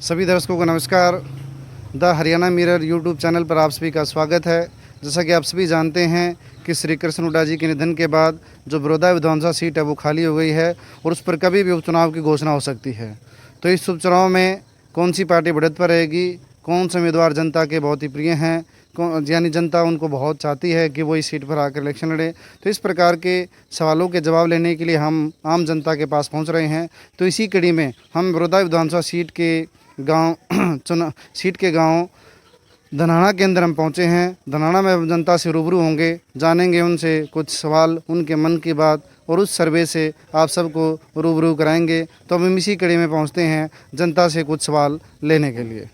सभी दर्शकों को नमस्कार। The Haryana mirror YouTube channel पर आप सभी का स्वागत है। जैसा कि आप सभी जानते हैं कि श्री कृष्ण हुड्डा जी के निधन के बाद जो बड़ौदा विधानसभा सीट है वो खाली हो गई है और उस पर कभी भी उपचुनाव की घोषणा हो सकती है। तो इस उपचुनाव में कौन सी पार्टी बढ़त पर रहेगी, कौन से उम्मीदवार जनता के बहुत ही प्रिय हैं, यानी जनता उनको बहुत चाहती है कि वो इस सीट पर आकर इलेक्शन लड़े, तो इस प्रकार के सवालों के जवाब लेने के लिए हम आम जनता के पास पहुंच रहे हैं। तो इसी कड़ी में हम बड़ौदा विधानसभा सीट के गांव धनाना के अंदर हम पहुंचे हैं। धनाना में जनता से रूबरू होंगे, जानेंगे उनसे कुछ सवाल, उनके मन की बात, और उस सर्वे से आप सबको रूबरू कराएंगे। तो हम इसी कड़ी में पहुंचते हैं जनता से कुछ सवाल लेने के लिए।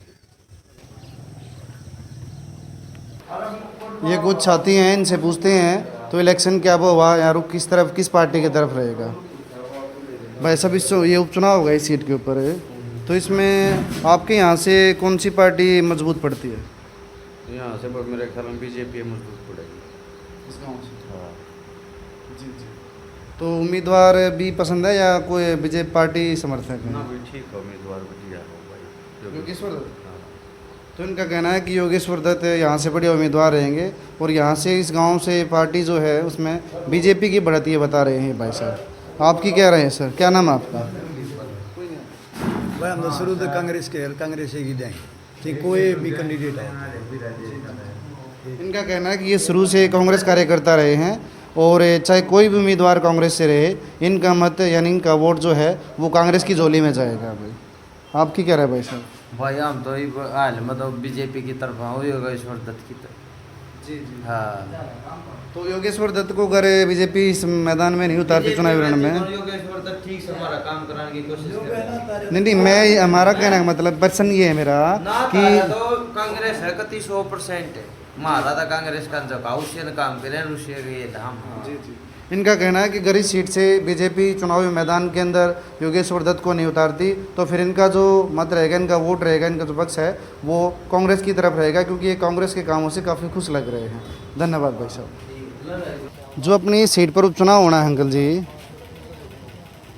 ये कुछ साथी हैं, इनसे पूछते हैं तो इलेक्शन क्या वो हुआ या रुख किस तरफ, किस पार्टी की तरफ रहेगा। भाई सब इस ये उपचुनाव होगा इस सीट के ऊपर, तो इसमें आपके यहाँ से कौन सी पार्टी मजबूत पड़ती है? यहाँ से पर मेरे ख्याल में बीजेपी मजबूत पड़ेगी इस गाँव से। हाँ। जी जी। तो उम्मीदवार भी पसंद है या कोई बीजेपी पार्टी समर्थक है? ना भी ठीक है, उम्मीदवार बढ़िया हो भाई योगेश्वर दत्त। हाँ। तो इनका कहना है कि योगेश्वर दत्त यहाँ से बढ़िया उम्मीदवार रहेंगे और यहाँ से इस गांव से पार्टी जो है उसमें बीजेपी की बढ़त ये बता रहे हैं। भाई साहब आपकी क्या रहे हैं सर, क्या नाम है आपका? भाई हम तो शुरू से कांग्रेस के कांग्रेस ही जाएंगे, ठीक कोई भी कैंडिडेट है। इनका कहना है कि ये शुरू से कांग्रेस कार्यकर्ता रहे हैं और चाहे कोई भी उम्मीदवार कांग्रेस से रहे, इनका मत यानी इनका वोट जो है वो कांग्रेस की झोली में जाएगा। भाई आपकी क्या राय भाई साहब? भाई हम तो हाल मतलब बीजेपी की तरफ हाँ, योगेश्वर दत्त की तरफ। जी जी। हाँ। तो योगेश्वर दत्त को अगर बीजेपी इस मैदान में नहीं उतारती चुनावी रण में, योगेश्वर दत्त ठीक से हमारा काम कराने की कोशिश कर नहीं मैं हमारा कहना का मतलब पर्सन ये है मेरा कि तो कांग्रेस है कति 100% है हमारा था कांग्रेस का झुकाव उससे काम करें उससे ये धाम। इनका कहना है कि अगर इस सीट से बीजेपी चुनावी मैदान के अंदर योगेश्वर दत्त को नहीं उतारती तो फिर इनका जो मत रहेगा, इनका वोट रहेगा, इनका जो पक्ष है वो कांग्रेस की तरफ रहेगा, क्योंकि ये कांग्रेस के कामों से काफ़ी खुश लग रहे हैं। धन्यवाद भाई साहब। जो अपनी सीट पर उपचुनाव होना है अंकल जी,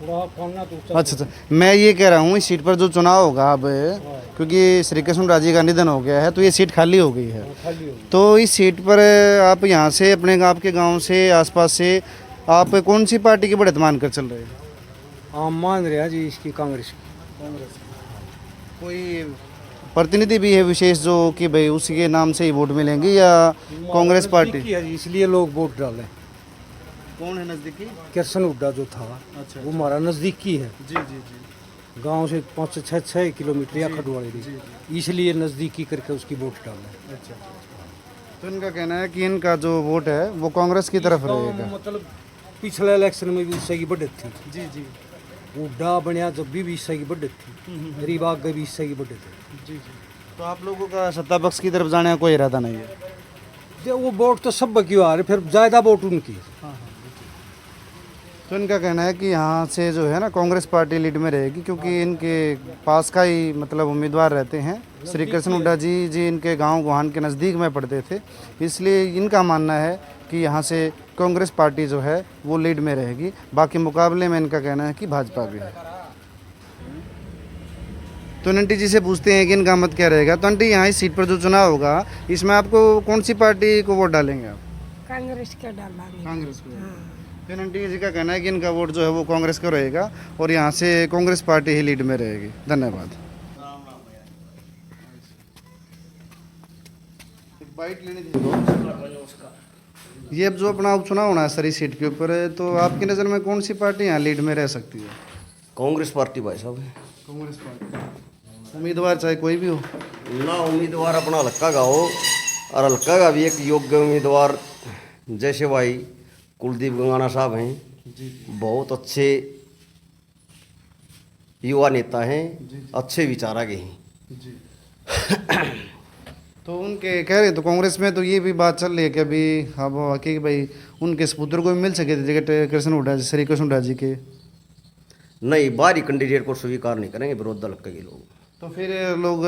अच्छा, मैं ये कह रहा हूँ इस सीट पर जो चुनाव होगा अब, क्योंकि श्री कृष्ण हुड्डा जी का निधन हो गया है तो ये सीट खाली हो गई है, तो इस सीट पर आप यहाँ से अपने आपके गांव से आसपास से आप कौन सी पार्टी की बढ़त मान कर चल रहे हैं? हम मान रहे हैं जी इसकी कांग्रेस की। कोई प्रतिनिधि भी है विशेष जो कि भाई उसी के नाम से ही वोट मिलेंगे या कांग्रेस पार्टी? इसलिए लोग वोट डाले। कौन है नज़दीकी? कृष्ण हुड्डा जो था अच्छा, वो हमारा नज़दीकी है, जी जी जी। गांव से 5-6 किलोमीटर या खडवाड़ी, इसलिए नज़दीकी करके उसकी वोट डाले। अच्छा, तो इनका कहना है कि इनका जो वोट है वो कांग्रेस की तरफ रहेगा। मतलब पिछले इलेक्शन में भी उससे की बढ़त थी जी जी हुड्डा बनया जब भी इससे की बढ़त थी, गरीब आगे भी इससे की बढ़त है जी जी। तो आप लोगों का सत्ता पक्ष की तरफ जाने का कोई इरादा नहीं है? जो वो वोट तो सब क्यों आ रहे, फिर ज़्यादा वोट उनकी। तो इनका कहना है कि यहाँ से जो है ना कांग्रेस पार्टी लीड में रहेगी, क्योंकि इनके पास का ही मतलब उम्मीदवार रहते हैं। श्री कृष्ण हुड्डा जी इनके गांव गोहान के नज़दीक में पड़ते थे, इसलिए इनका मानना है कि यहाँ से कांग्रेस पार्टी जो है वो लीड में रहेगी। बाकी मुकाबले में इनका कहना है कि भाजपा भी है। तो नंटी जी से पूछते हैं कि इनका मत क्या रहेगा। तो आंटी यहाँ इस सीट पर जो चुनाव होगा इसमें आपको कौन सी पार्टी को वोट डालेंगे आप? कांग्रेस के डालेंगे। कांग्रेस को। तो नंटी जी का कहना है कि इनका वोट जो है वो कांग्रेस का रहेगा और यहाँ से कांग्रेस पार्टी ही लीड में रहेगी। धन्यवाद। बाइट लेने दीजिए। ये अब जो अपना उपचुनाव होना है सर इस सीट के ऊपर, तो आपकी नज़र में कौन सी पार्टी यहाँ लीड में रह सकती है? कांग्रेस पार्टी भाई साहब। कांग्रेस पार्टी। उम्मीदवार चाहे कोई भी हो? ना उम्मीदवार अपना हल्का का हो और हल्का का भी एक योग्य उम्मीदवार जैसे भाई कुलदीप गंगाना साहब हैं, बहुत अच्छे युवा नेता हैं, अच्छे विचार आगे हैं जी। तो उनके कह रहे तो कांग्रेस में तो ये भी बात चल रही है कि अभी अब वाकई भाई उनके सपुत्र को भी मिल सके थे टिकट कृष्ण हुड्डा जी, श्री कृष्ण हुड्डा जी के। नहीं, बाहरी कैंडिडेट को स्वीकार नहीं करेंगे विरोध दल के लोग। तो फिर लोग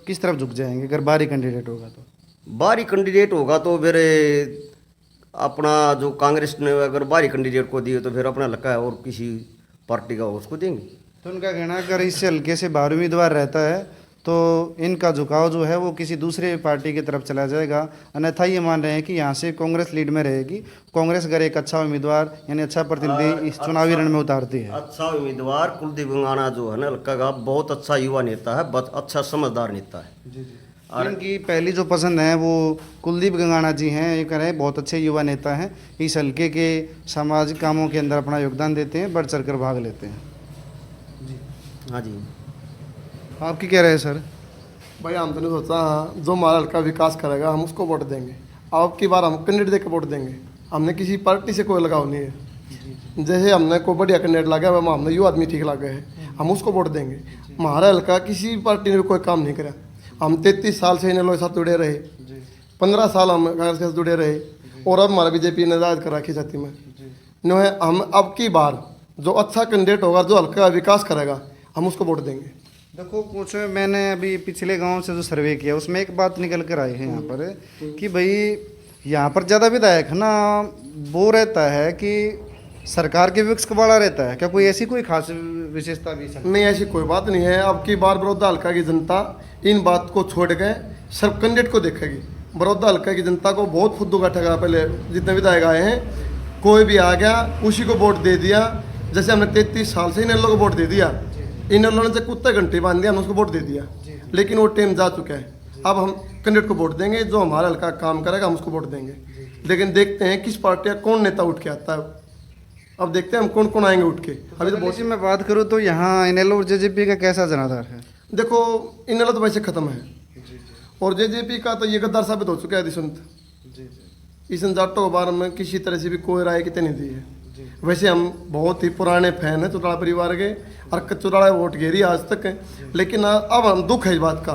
किस तरफ झुक जाएंगे अगर बाहरी कैंडिडेट होगा तो? बाहरी कैंडिडेट होगा तो फिर अपना जो कांग्रेस ने अगर बाहरी कैंडिडेट को दिए तो फिर अपना लगा है और किसी पार्टी का उसको देंगे। तो उनका कहना है अगर इससे हल्के से बाहर उम्मीदवार रहता है तो इनका झुकाव जो है वो किसी दूसरे पार्टी की तरफ चला जाएगा। अन्यथा ये मान रहे हैं कि यहाँ से कांग्रेस लीड में रहेगी। कांग्रेस अगर एक अच्छा उम्मीदवार यानी अच्छा प्रतिनिधि इस चुनावी रण में उतारती है। अच्छा उम्मीदवार कुलदीप गंगाना जो है ना हल्का का, बहुत अच्छा युवा नेता है, बहुत अच्छा समझदार नेता है। और इनकी पहली जो पसंद है वो कुलदीप गंगाना जी हैं। ये कह रहे हैं बहुत अच्छे युवा नेता हैं, इस हल्के के सामाजिक कामों के अंदर अपना योगदान देते हैं, बढ़ चढ़ कर भाग लेते हैं। हाँ जी। आपकी क्या राय है सर? भाई हम तो नहीं सोचा, हाँ जो हमारा हल्का विकास करेगा हम उसको वोट देंगे। अब की बार हम कैंडिडेट देकर वोट देंगे, हमने किसी पार्टी से कोई लगाव नहीं है। जैसे हमने कोई बढ़िया कैंडिडेट लगा है, हमने युवा आदमी ठीक लगा है, हम उसको वोट देंगे। हमारा हल्का किसी पार्टी ने भी कोई काम नहीं करा। हम 33 साल से इन लोगों के साथ जुड़े रहे, 15 साल हम कांग्रेस के साथ जुड़े रहे, और अब हमारा बीजेपी ने राज कर रखी छाती में नो है। हम अब की बार जो अच्छा कैंडिडेट होगा, जो हल्का विकास करेगा, हम उसको वोट देंगे। देखो कुछ मैंने अभी पिछले गांव से जो सर्वे किया उसमें एक बात निकल कर आई है यहाँ पर कि भाई यहाँ पर ज़्यादा विधायक है ना, वो रहता है कि सरकार के विपक्ष का बड़ा रहता है। क्या कोई ऐसी कोई खास विशेषता भी है? नहीं, ऐसी कोई बात नहीं है। अब की बार बड़ौदा हल्का की जनता इन बात को छोड़ के सब कैंडिडेट को देखेगी। बड़ौदा हल्का की जनता को बहुत फुद्दू का ठगा, पहले जितने विधायक आए हैं कोई भी आ गया उसी को वोट दे दिया। जैसे हमने 33 साल से इन लोगों को वोट दे दिया, इन लोगों ने कुत्ते घंटे बांध दिया, हमने उसको वोट दे दिया। लेकिन वो टाइम जा चुका है, अब हम कैंडिडेट को वोट देंगे, जो हमारा हल्का काम करेगा हम उसको वोट देंगे। लेकिन देखते हैं किस पार्टी का कौन नेता उठ के आता है। अब देखते हैं हम कौन कौन आएंगे उठ के। अभी तो बहुत मैं बात करूँ तो यहाँ इनेलो और जेजेपी का कैसा जनाधार है? देखो इनेलो तो वैसे खत्म है, और जेजेपी का तो ये गद्दार साबित हो चुका है। दिशंत ईसन जाटो के बारे में किसी तरह से भी कोई राय कितनी नहीं दी है। वैसे हम बहुत ही पुराने फैन हैं चौटाला परिवार के, और चौटाला वोट घेरी आज तक है। लेकिन अब हम दुख है इस बात का,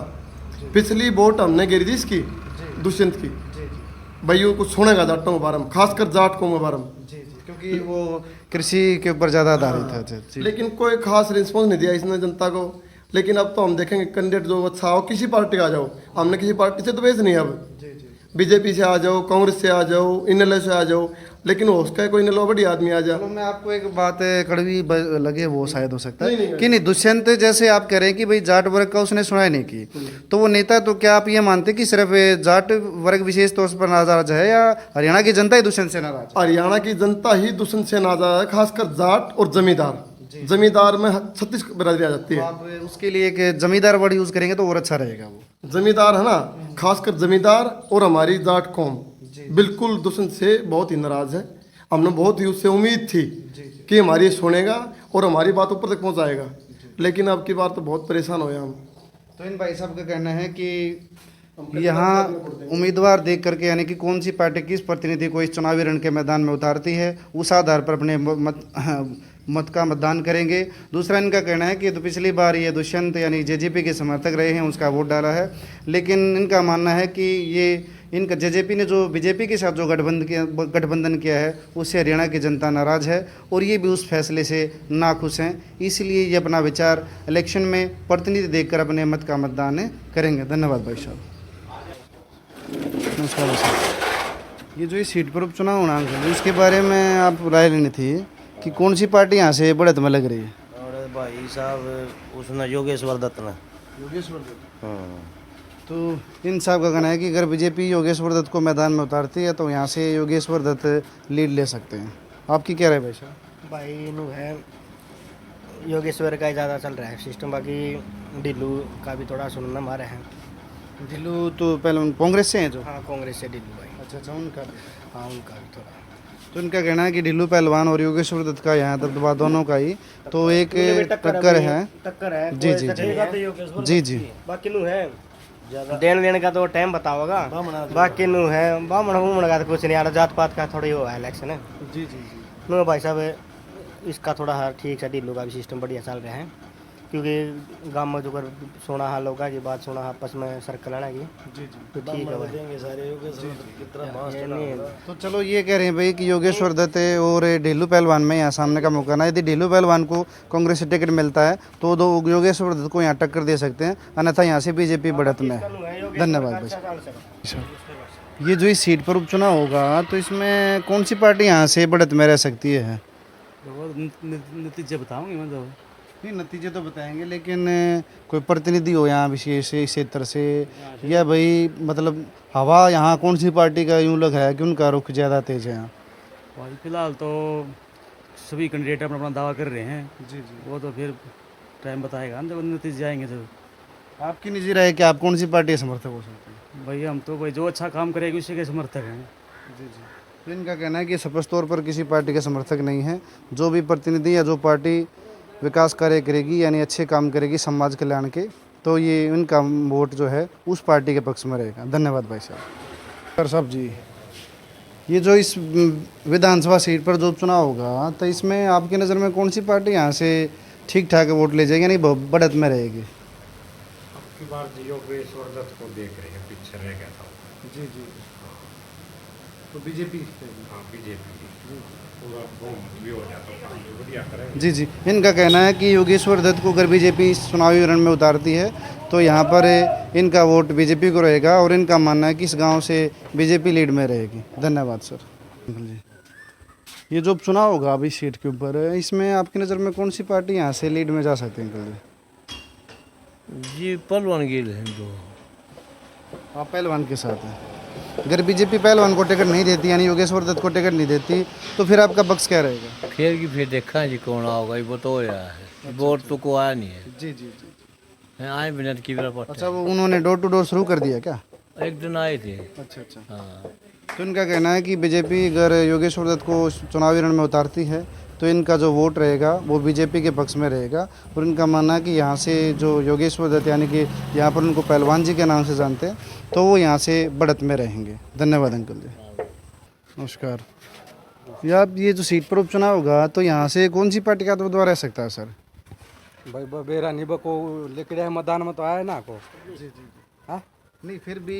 पिछली वोट हमने घेरी थी इसकी दुष्यंत की। भाई वो कुछ सुनेगा जाटों के बारे में, खासकर जाट को के बारे में, क्योंकि वो कृषि के ऊपर ज़्यादा आधारित है। लेकिन कोई खास रिस्पॉन्स नहीं दिया इसने जनता को। लेकिन अब तो हम देखेंगे कैंडिडेट जो अच्छा हो, किसी पार्टी का आ जाओ, हमने किसी पार्टी से तो बेच नहीं। अब बीजेपी से आ जाओ, कांग्रेस से आ जाओ, इनेलो से आ जाओ, लेकिन उसका कोई इनेलो बड़ी आदमी आ जाए। मैं आपको एक बात कड़वी लगे वो शायद हो सकता है कि नहीं, दुष्यंत जैसे आप कह रहे हैं कि भाई जाट वर्ग का उसने सुनाई नहीं की, तो वो नेता, तो क्या आप ये मानते कि सिर्फ जाट वर्ग विशेष तौर पर नाराज है, या हरियाणा की जनता ही दुष्यंत से नाराज है? हरियाणा की जनता ही दुष्यंत से नाराज है, खासकर जाट और जमींदार। जमींदार में 36 बिरादरी आ जाती है। आप उसके लिए एक जमींदार वर्ड यूज करेंगे तो और अच्छा रहेगा। वो जमींदार है ना, खासकर जमींदार और हमारी जाट कौम बिल्कुल दुष्यंत से बहुत ही नाराज है। हमने बहुत ही उससे उम्मीद थी कि हमारी सुनेगा और हमारी बात ऊपर तक पहुंचाएगा, लेकिन अब की बार तो बहुत परेशान हुए हम। तो इन भाई साहब का कहना है कि यहाँ उम्मीदवार देख करके, यानी कि कौन सी पार्टी किस प्रतिनिधि को इस चुनावी रण के मैदान में उतारती है, उस आधार पर अपने मत का मतदान करेंगे। दूसरा इनका कहना है कि तो पिछली बार ये दुष्यंत यानी जेजेपी के समर्थक रहे हैं, उसका वोट डाला है। लेकिन इनका मानना है कि ये इनका जेजेपी ने जो बीजेपी के साथ जो गठबंधन किया है उससे हरियाणा की जनता नाराज़ है, और ये भी उस फैसले से नाखुश हैं। इसलिए ये अपना विचार इलेक्शन में प्रतिनिधि देखकर अपने मत का मतदान करेंगे। धन्यवाद भाई साहब। नमस्कार भाई साहब। ये जो इस सीट पर उपचुनाव होना है उसके बारे में आप राय लेनी थी कि कौन सी पार्टी यहाँ से बढ़त में लग रही है? और भाई साहब उसने योगेश्वर दत्त ने। योगेश्वर दत्त। हाँ। तो इन साहब का कहना है कि अगर बीजेपी योगेश्वर दत्त को मैदान में उतारती है तो यहाँ से योगेश्वर दत्त लीड ले सकते हैं। आपकी क्या राय भाई साहब? भाई नु है योगेश्वर का ही ज़्यादा चल रहा है सिस्टम, बाकी ढिल्लू का भी थोड़ा सुनना हमारे हैं। ढिल्लू तो पहले कांग्रेस से हैं जो? हाँ कांग्रेस से ढिल्लू भाई। अच्छा, उनका भी। हाँ उनका भी थोड़ा। तो इनका कहना है कि ढिल्लू पहलवान और योगेश्वर दत्त का यहाँ दबदबा दोनों का ही तो एक टक्कर है। टक्कर है जी जी जी जी। बाकी नु है देन लेने का तो टाइम बताओगा, बाकी नु है बामण वूमण का तो कुछ नहीं आ रहा, जात पात का थोड़ी वो है इलेक्शन है। जी जी जी। नो भाई साहब इसका थोड़ा हाँ ठीक है, ढिल्लू का भी सिस्टम बढ़िया चल रहा है, क्योंकि गाँव में जो कर सोना हाल होगा की बात सोना आपस में सर्कल है जी जी, तो ठीक है भाई। तो चलो ये कह रहे हैं भाई कि योगेश्वर दत्त और ढिल्लू पहलवान में यहाँ सामने का मौका ना, यदि ढिल्लू पहलवान को कांग्रेस से टिकट मिलता है तो दो योगेश्वर दत्त को यहाँ टक्कर दे सकते हैं, अन्यथा यहाँ से बीजेपी बढ़त में है। धन्यवाद भाई। ये जो इस सीट पर उपचुनाव होगा तो इसमें कौन सी पार्टी यहाँ से बढ़त में रह सकती है? नतीजे बताऊंगी मैं तो नहीं, नतीजे तो बताएंगे, लेकिन कोई प्रतिनिधि हो यहाँ विशेष इस क्षेत्र से, या भाई मतलब हवा यहाँ कौन सी पार्टी का यूँ लग है कि उनका रुख ज़्यादा तेज है यहाँ? भाई फिलहाल तो सभी कैंडिडेट अपना अपना दावा कर रहे हैं। जी जी। वो तो फिर टाइम बताएगा ना, जब नतीजे आएंगे तो। आपकी निजी राय कि आप कौन सी पार्टी के समर्थक हो सकते हैं? भाई हम तो भाई जो अच्छा काम करेगी उसी के समर्थक हैं। जी जी। तो इनका कहना है कि स्पष्ट तौर पर किसी पार्टी के समर्थक नहीं है, जो भी प्रतिनिधि या जो पार्टी विकास कार्य करेगी यानी अच्छे काम करेगी समाज कल्याण के, तो ये इनका वोट जो है उस पार्टी के पक्ष में रहेगा। धन्यवाद भाई साहब। सर साहब जी, ये जो इस विधानसभा सीट पर जो उपचुनाव होगा, तो इसमें आपकी नज़र में कौन सी पार्टी यहाँ से ठीक ठाक वोट ले जाएगी, यानी बढ़त में रहेगी? की बार योगेश्वर दत्त को देख रहे हैं, पीछे रह गया था। जी जी। तो बीजेपी? हाँ, बीजेपी पूरा बहुमत भी हो जाता है, बढ़िया करें। जी जी। इनका कहना है कि योगेश्वर दत्त को अगर बीजेपी चुनावी रण में उतारती है तो यहाँ पर इनका वोट बीजेपी को रहेगा, और इनका मानना है कि इस गांव से बीजेपी लीड में रहेगी। धन्यवाद सर। जी, ये जो चुनाव होगा अभी सीट के ऊपर, इसमें आपकी नज़र में कौन सी पार्टी यहाँ से लीड में जा सकती है अंकल जी? जी पहलवान गिल है जो। आप पहलवान के साथ हैं। अगर बीजेपी पहलवान को टिकट नहीं देती, यानी योगेश्वर दत्त को टिकट नहीं देती, तो फिर आपका पक्ष क्या रहेगा? फिर देखा जी कौन होगा, वो तो हो रहा है। वोट तो को आया नहीं है। जी जी जी। आए बिना की अच्छा, वो उन्होंने डोर टू डोर शुरू कर दिया क्या? एक दिन आए थे। अच्छा अच्छा। हाँ, तो इनका कहना है कि बीजेपी अगर योगेश्वर दत्त को चुनावी रण में उतारती है तो इनका जो वोट रहेगा वो बीजेपी के पक्ष में रहेगा, और इनका मानना है कि यहाँ से जो योगेश्वर दत्त, यानी कि यहाँ पर उनको पहलवान जी के नाम से जानते हैं, तो वो यहाँ से बढ़त में रहेंगे। धन्यवाद अंकल जी। नमस्कार। ये जो सीट पर उपचुनाव होगा, तो यहाँ से कौन सी पार्टी का उम्मीदवार रह सकता है सर? भाई बेरा निबा को लेकर आए, मैदान में तो आया ना को। जी जी। हाँ, नहीं फिर भी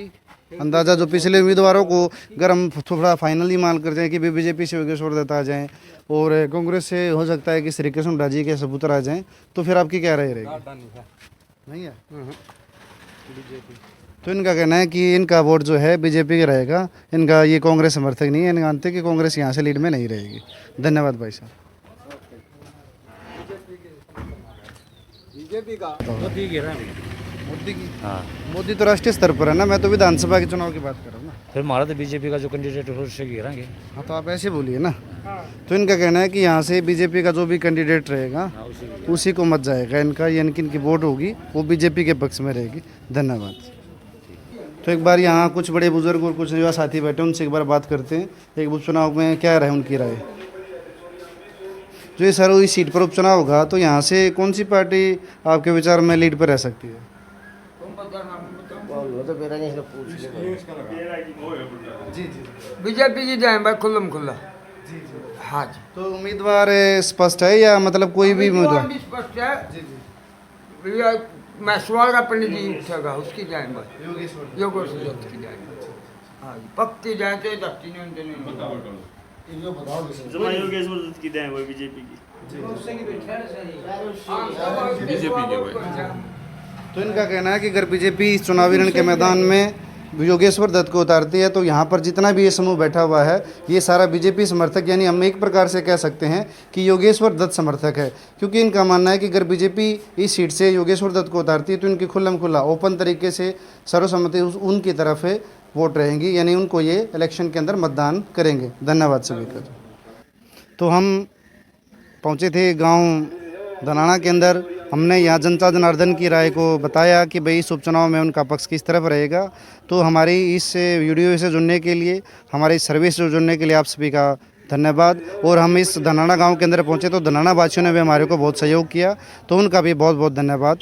अंदाज़ा जो पिछले उम्मीदवारों को अगर हम थोड़ा फाइनली मान करते हैं कि बीजेपी से योगेश्वर दत्त आ जाएं और कांग्रेस से हो सकता है कि श्री कृष्ण राजी के सबूतर आ जाएं, तो फिर आपकी क्या राय रहेगी? नहीं है बीजेपी। तो इनका कहना है कि इनका वोट जो है बीजेपी का रहेगा, इनका ये कांग्रेस समर्थक नहीं है, इनका मानते कि कांग्रेस यहाँ से लीड में नहीं रहेगी। धन्यवाद भाई साहब। बीजेपी का मोदी गिरा है। मोदी की? हाँ, मोदी तो राष्ट्रीय स्तर पर है ना, मैं तो विधानसभा के चुनाव की बात कर रहा हूँ ना। फिर हमारा तो बीजेपी का जो कैंडिडेट है उससे घेरांगे। हाँ, तो आप ऐसे बोलिए ना। तो इनका कहना है कि यहाँ से बीजेपी का जो भी कैंडिडेट रहेगा उसी को मत जाएगा इनका, यानी कि इनकी वोट होगी वो बीजेपी के पक्ष में रहेगी। धन्यवाद। तो एक बार यहाँ कुछ बड़े बुजुर्ग और कुछ युवा साथी बैठे, उनसे एक बार बात करते हैं एक उपचुनाव में क्या रहे उनकी राय। जो ये सर इस सीट पर उपचुनाव होगा, तो यहाँ से कौन सी पार्टी आपके विचार में लीड पर रह सकती है? जी जी। बीजेपी की जाए भाई, खुल्लम खुल्ला। जी जी। हाँ जी। तो उम्मीदवार स्पष्ट है या मतलब कोई भी उम्मीदवार? भी स्पष्ट है। जी जी। भैया मैसवाल का पंडित जी उठेगा, उसकी जाए भाई, योगेश्वर दत्त की जाए। हाँ जी, पक्की जाए तो दफ्ती नहीं योगेश्वर दत्त की जाए, वो बीजेपी की। तो इनका कहना है कि अगर बीजेपी इस चुनावी रण के मैदान में योगेश्वर दत्त को उतारती है, तो यहाँ पर जितना भी ये समूह बैठा हुआ है ये सारा बीजेपी समर्थक, यानी हम एक प्रकार से कह सकते हैं कि योगेश्वर दत्त समर्थक है, क्योंकि इनका मानना है कि अगर बीजेपी इस सीट से योगेश्वर दत्त को उतारती है तो इनकी खुल्लम खुल्ला ओपन तरीके से सर्वसम्मति उनकी तरफ वोट रहेंगी, यानी उनको ये इलेक्शन के अंदर मतदान करेंगे। धन्यवाद सभी का। तो हम पहुँचे थे गाँव धनाना के अंदर, हमने यहाँ जनता जनार्दन की राय को बताया कि भाई इस उपचुनाव में उनका पक्ष किस तरफ रहेगा। तो हमारी इस वीडियो से जुड़ने के लिए, हमारी सर्विस से जुड़ने के लिए आप सभी का धन्यवाद। और हम इस धनाना गांव के अंदर पहुंचे तो धनाना वासियों ने भी हमारे को बहुत सहयोग किया, तो उनका भी बहुत बहुत धन्यवाद।